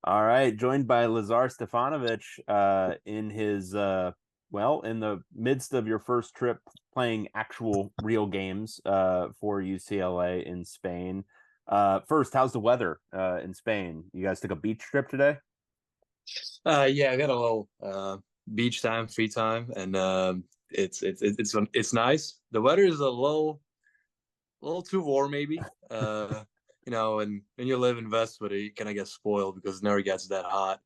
All right, joined by Lazar Stefanovic in his in the midst of your first trip playing actual real games for UCLA in Spain. First, how's the weather in Spain? You guys took a beach trip today? Yeah, I got a little beach time, free time, and it's nice. The weather is a little too warm, maybe. And when you live in Westwood, you kind of get spoiled because it never gets that hot.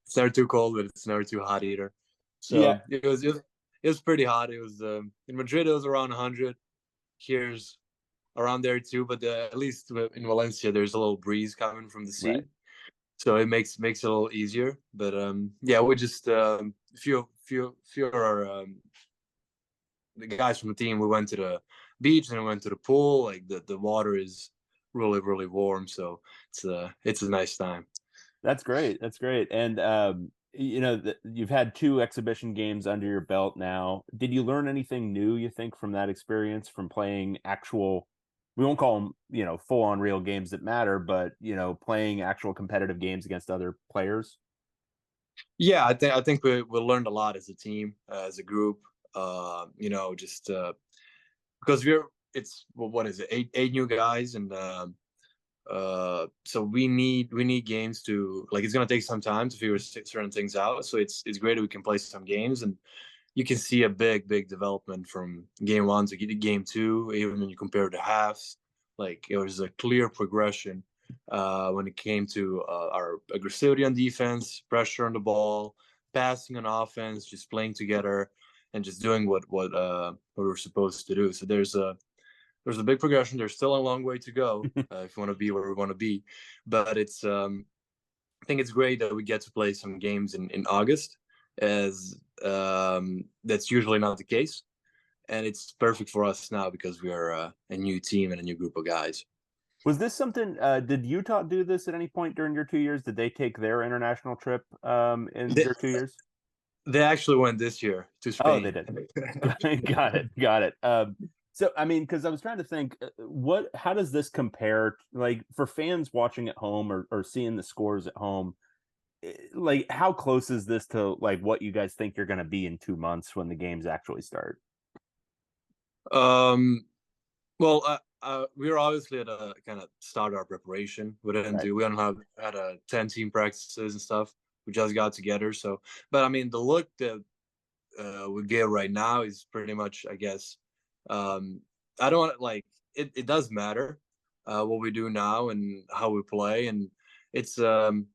It's never too cold, but it's never too hot either. Yeah, So it was pretty hot. It was in Madrid, it was around 100. Here's around there too, but at least in Valencia, there's a little breeze coming from the right. sea, so it makes it a little easier. But yeah, we just few of our the guys from the team. We went to the beach and we went to the pool. Like the water is really warm, so it's a nice time. That's great. That's great. And you've had two exhibition games under your belt now. Did you learn anything new, you think, from that experience from playing actual, we won't call them, full on real games that matter, but, playing actual competitive games against other players? Yeah, I think we learned a lot as a team, as a group. Just because what is it, eight new guys, and so we need games to, like, it's gonna take some time to figure certain things out. So it's great that we can play some games, and you can see a big development from game one to game two. Even when you compare the halves, like, it was a clear progression when it came to our aggressivity on defense, pressure on the ball, passing on offense, just playing together, and just doing what we're supposed to do. So there's a big progression. There's still a long way to go if we want to be where we want to be, but I think it's great that we get to play some games in August, as that's usually not the case, and it's perfect for us now because we are a new team and a new group of guys. Was this something, did Utah do this at any point during your 2 years? Did they take their international trip in They, your 2 years? they actually went this year to Oh, they Spain. did. Got it. Got it. So I mean, because I was trying to think, how does this compare, like, for fans watching at home or seeing the scores at home? Like, how close is this to like what you guys think you're going to be in 2 months when the games actually start? um, well, we were obviously at a kind of start our preparation. Right. We don't have had a 10 team practices and stuff. We just got together. So, but I mean, the look that we get right now is pretty much, I guess. Um, I don't want, like, it does matter what we do now and how we play, and it's um,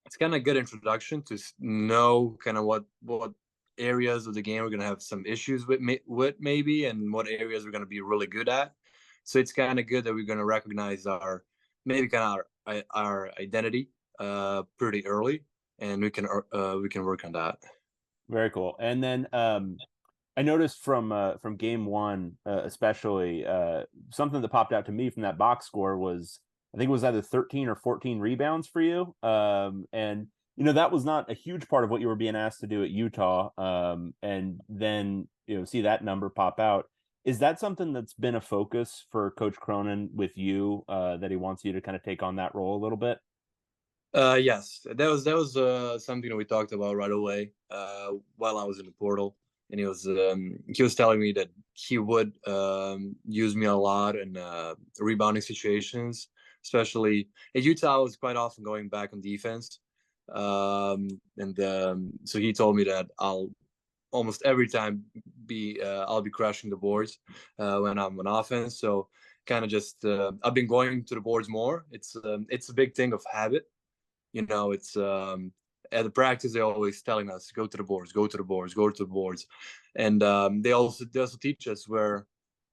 it's kind of a good introduction to know kind of what areas of the game we're gonna have some issues with maybe, and what areas we're gonna be really good at. So it's kind of good that we're gonna recognize our, maybe kind of our identity pretty early, and we can work on that. Very cool. And then I noticed from game one, especially, something that popped out to me from that box score was, I think it was either 13 or 14 rebounds for you. And that was not a huge part of what you were being asked to do at Utah. And then see that number pop out. Is that something that's been a focus for Coach Cronin with you, that he wants you to kind of take on that role a little bit? Yes, that was something we talked about right away while I was in the portal, and he was telling me that he would use me a lot in rebounding situations, especially at Utah. I was quite often going back on defense, and so he told me that I'll almost every time I'll be crashing the boards when I'm on offense. So kind of just I've been going to the boards more. It's a big thing of habit. It's at the practice they're always telling us, go to the boards, go to the boards, go to the boards, and they also teach us where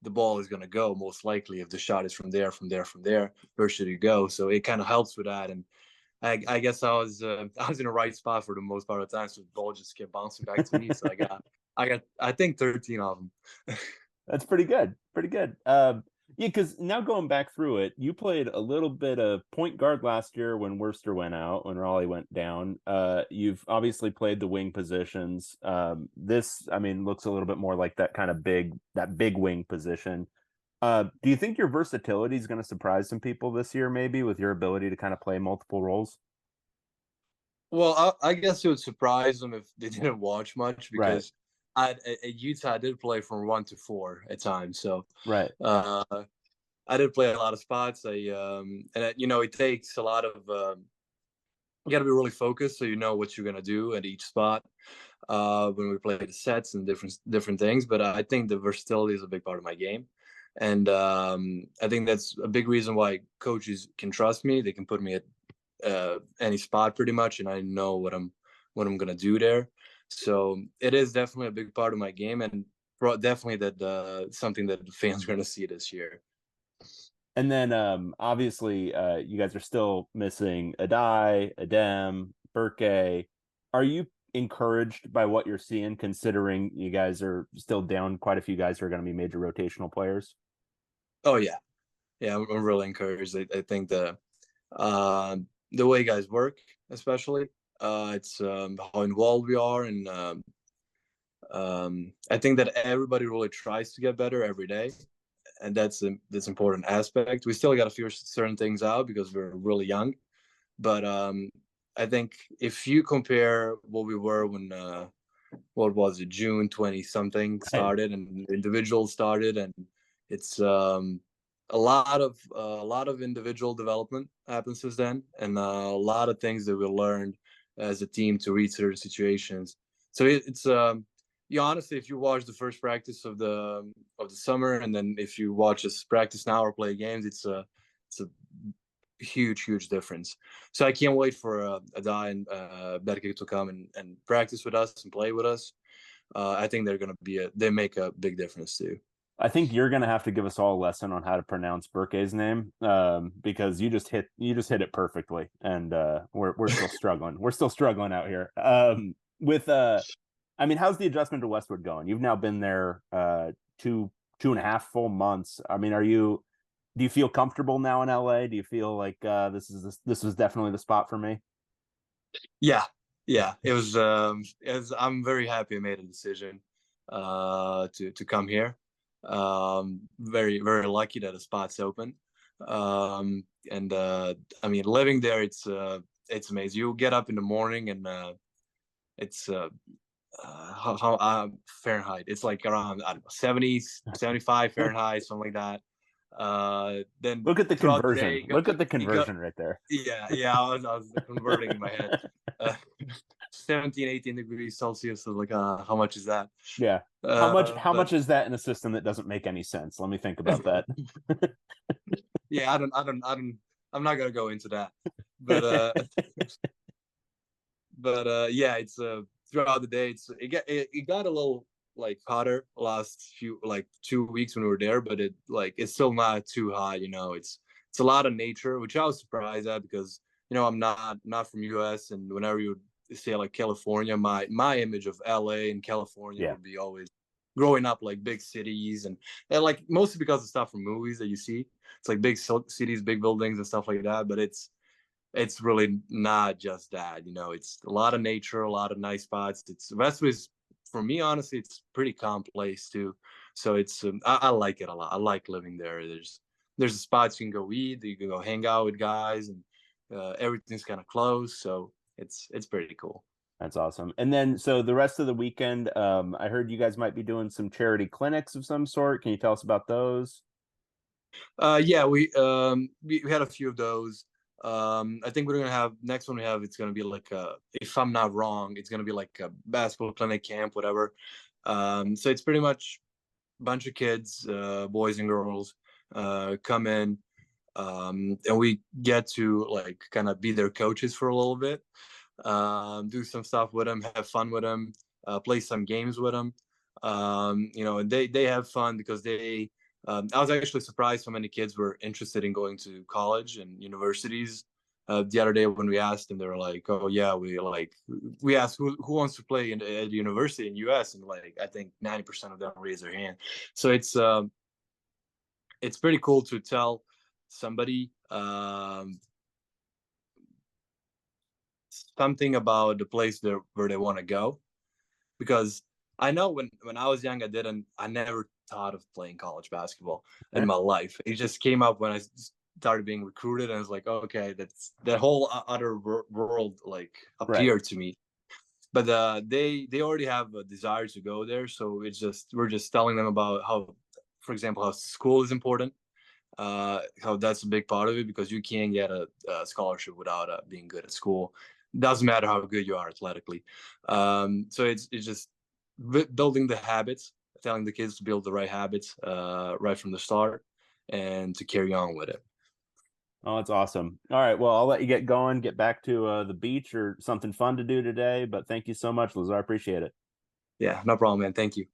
the ball is going to go, most likely. If the shot is from there, where should it go? So it kind of helps with that. And I guess I was in the right spot for the most part of the time, so the ball just kept bouncing back to me. So I got I think 13 of them. That's pretty good. Pretty good. Yeah, because now going back through it, you played a little bit of point guard last year when Worcester went out, when Raleigh went down. You've obviously played the wing positions. This, I mean, looks a little bit more like that big wing position. Do you think your versatility is going to surprise some people this year, maybe with your ability to kind of play multiple roles? Well, I guess it would surprise them if they didn't watch much Right, because at Utah I did play from 1 to 4 at times. So right. uh, I did play a lot of spots. It takes a lot of you got to be really focused so you know what you're gonna do at each spot when we play the sets and different things. But I think the versatility is a big part of my game, and I think that's a big reason why coaches can trust me. They can put me at any spot pretty much, and I know what I'm gonna do there. So it is definitely a big part of my game, and definitely that something that the fans are gonna see this year. And then obviously you guys are still missing Adai, Adem, Burke. Are you encouraged by what you're seeing considering you guys are still down quite a few guys who are going to be major rotational players? Oh yeah, yeah, I'm really encouraged. I think the way guys work, especially, it's how involved we are, and I think that everybody really tries to get better every day, and that's important aspect. We still got to figure certain things out because we're really young, but I think if you compare what we were when what was it, June 20 something Right. started and individuals started, and it's a lot of individual development happens since then, and a lot of things that we learned as a team to read certain situations. So it's you honestly, if you watch the first practice of the summer, and then if you watch us practice now or play games, it's a huge difference. So I can't wait for Adai and Berke to come and practice with us and play with us. I think they make a big difference too. I think you're going to have to give us all a lesson on how to pronounce Burke's name because you just hit it perfectly, and we're still struggling. We're still struggling out here. With I mean, how's the adjustment to Westwood going? You've now been there two and a half full months. I mean, do you feel comfortable now in LA? Do you feel like this was definitely the spot for me? Yeah, yeah. I'm very happy I made a decision to come here. Very lucky that the spot's open. And I mean, living there, it's amazing. You get up in the morning, and it's how Fahrenheit. It's like around, I don't know, 70, 75 Fahrenheit, something like that. Then Look at the throughout the day, conversion. Look at the you go, conversion right there. yeah. I was converting in my head. Uh, 17, 18 degrees Celsius. So like, how much is that? Yeah. How much how But much is that in a system that doesn't make any sense? Let me think about that. yeah, I'm not gonna go into that. But yeah, it's throughout the day. It got a little like hotter last few like 2 weeks when we were there, but it's still not too hot. It's a lot of nature, which I was surprised at because I'm not from US, and whenever you would say like California, my image of LA and California Yeah. would be always growing up like big cities, and like mostly because of stuff from movies that you see. It's like big cities, big buildings and stuff like that, but it's really not just that. It's a lot of nature, a lot of nice spots. It's Westwood is, for me, honestly, it's pretty calm place too. So I like it a lot. I like living there. There's spots you can go eat, you can go hang out with guys, and everything's kind of close. So it's pretty cool. That's awesome. And then so the rest of the weekend, I heard you guys might be doing some charity clinics of some sort. Can you tell us about those? Yeah, we had a few of those. I think we're gonna have next one we have. It's gonna be like if I'm not wrong, it's gonna be like a basketball clinic camp, whatever. So it's pretty much a bunch of kids, boys and girls, come in, and we get to like kind of be their coaches for a little bit, do some stuff with them, have fun with them, play some games with them. And they have fun because I was actually surprised how many kids were interested in going to college and universities. The other day when we asked them, they were like, "Oh yeah, we asked who wants to play at university in US," and like I think 90% of them raised their hand. So it's pretty cool to tell somebody something about the place where they want to go, because I know when I was young, I never thought of playing college basketball in Yeah. my life. It just came up when I started being recruited, and it's like, okay, that's that whole other world like Right. appeared to me. But they already have a desire to go there, so it's just we're just telling them about how, for example, how school is important, how that's a big part of it, because you can't get a scholarship without being good at school. Doesn't matter how good you are athletically. So it's just building the habits, telling the kids to build the right habits right from the start, and to carry on with it. Oh, that's awesome. All right. Well, I'll let you get going, get back to the beach or something fun to do today. But thank you so much, Lazar. I appreciate it. Yeah, no problem, man. Thank you.